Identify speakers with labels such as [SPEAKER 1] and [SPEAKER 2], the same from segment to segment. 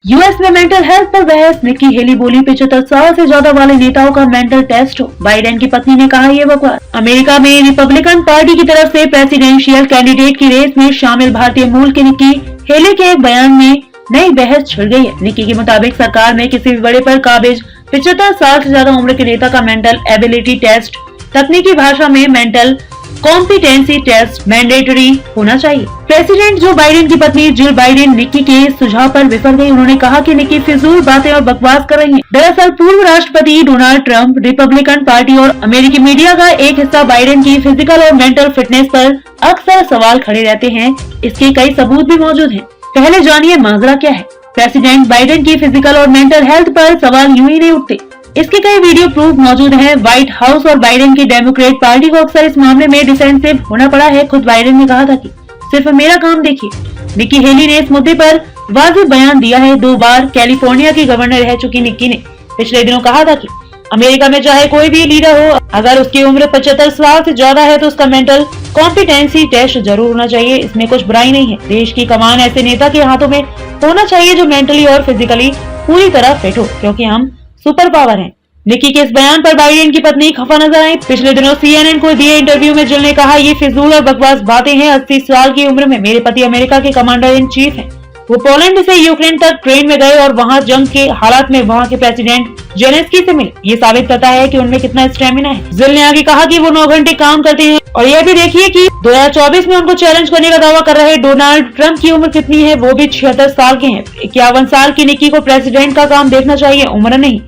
[SPEAKER 1] US में mental health पर बहस, निक्की हेली बोली 75 साल से ज्यादा वाले नेताओं का मेंटल टेस्ट हो। बाइडेन की पत्नी ने कहा ये बकवास। अमेरिका में रिपब्लिकन पार्टी की तरफ से प्रेसिडेंशियल कैंडिडेट की रेस में शामिल भारतीय मूल की निक्की हेली के एक बयान में नई बहस छिड़ गई है। निक्की के मुताबिक सरकार में किसी भी बड़े पर काबिज 75 साल से ज्यादा उम्र के नेता का मेंटल एबिलिटी टेस्ट, तकनीकी भाषा में मेंटल कॉम्पिटेंसी टेस्ट, मैंडेटरी होना चाहिए। प्रेसिडेंट जो बाइडेन की पत्नी जिल बाइडेन निक्की के सुझाव पर विफल गई। उन्होंने कहा कि निक्की फिजूल बातें और बकवास कर रही है। दरअसल पूर्व राष्ट्रपति डोनाल्ड ट्रंप, रिपब्लिकन पार्टी और अमेरिकी मीडिया का एक हिस्सा बाइडेन की फिजिकल और मेंटल फिटनेस पर अक्सर सवाल खड़े रहते हैं। इसके कई सबूत भी मौजूद हैं। पहले जानिए माजरा क्या है। प्रेसिडेंट बाइडेन की फिजिकल और मेंटल हेल्थ पर सवाल यूं ही नहीं उठते। इसके कई वीडियो प्रूफ मौजूद हैं। व्हाइट हाउस और बाइडेन की डेमोक्रेट पार्टी को अक्सर इस मामले में डिफेंसिव होना पड़ा है। खुद बाइडेन ने कहा था कि सिर्फ मेरा काम देखिए। निक्की हेली ने इस मुद्दे पर वाजिब बयान दिया है। 2 बार कैलिफोर्निया की गवर्नर रह चुकी निक्की ने पिछले दिनों कहा था कि अमेरिका में चाहे कोई भी लीडर हो, अगर उसकी उम्र 75 साल से ज्यादा है तो उसका मेंटल कॉम्पिटेंसी टेस्ट जरूर होना चाहिए। इसमें कुछ बुराई नहीं है। देश की कमान ऐसे नेता के हाथों में होना चाहिए जो मेंटली और फिजिकली पूरी तरह फिट हो, क्योंकि हम सुपर पावर हैं। निक्की के इस बयान पर बाइडेन की पत्नी खफा नजर आई। पिछले दिनों CNN को दिए इंटरव्यू में जिल ने कहा, ये फिजूल और बकवास बातें हैं। 80 साल की उम्र में मेरे पति अमेरिका के कमांडर इन चीफ हैं। वो पोलैंड से यूक्रेन तक ट्रेन में गए और वहां जंग के हालात में वहां के प्रेसिडेंट जेलेंस्की से मिले। ये साबित करता है कि उनमें कितना स्टेमिना है। जिल ने आगे कहा कि वो 9 घंटे काम करते हैं। और यह भी देखिए कि 2024 में उनको चैलेंज करने का दावा कर रहे डोनाल्ड ट्रंप की उम्र कितनी है, वो भी 76 साल के हैं। 51 साल की निक्की को प्रेसिडेंट का काम देखना चाहिए, उम्र नहीं।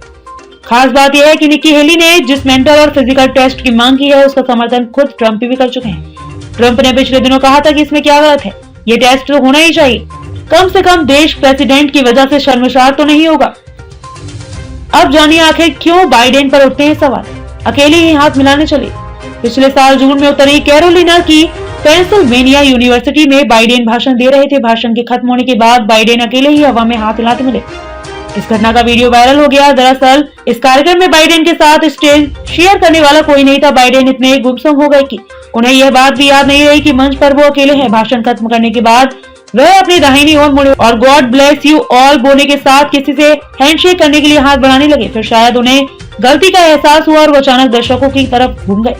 [SPEAKER 1] खास बात यह है कि निक्की हेली ने जिस मेंटल और फिजिकल टेस्ट की मांग की है, उसका समर्थन खुद ट्रंप भी कर चुके हैं। ट्रंप ने पिछले दिनों कहा था कि इसमें क्या गलत है, ये टेस्ट तो होना ही चाहिए। कम से कम देश प्रेसिडेंट की वजह से शर्मसार तो नहीं होगा। अब जानिए आखिर क्यों बाइडेन पर उठते हैं सवाल। अकेले ही हाथ मिलाने चले। पिछले साल जून में उत्तरी कैरोलिना की पेंसिल्वेनिया यूनिवर्सिटी में बाइडेन भाषण दे रहे थे। भाषण के खत्म होने के बाद बाइडेन अकेले ही हवा में हाथ हिलाते मिले। इस घटना का वीडियो वायरल हो गया। दरअसल इस कार्यक्रम में बाइडेन के साथ स्टेज शेयर करने वाला कोई नहीं था। बाइडेन इतने गुमसुम हो गए कि उन्हें यह बात भी याद नहीं रही कि मंच पर वो अकेले हैं। भाषण खत्म करने के बाद वह अपनी दाहिनी ओर मुड़े और गॉड ब्लेस यू ऑल बोलने के साथ किसी से हैंडशेक करने के लिए हाथ बढ़ाने लगे। फिर शायद उन्हें गलती का एहसास हुआ और वो अचानक दर्शकों की तरफ घूम गए।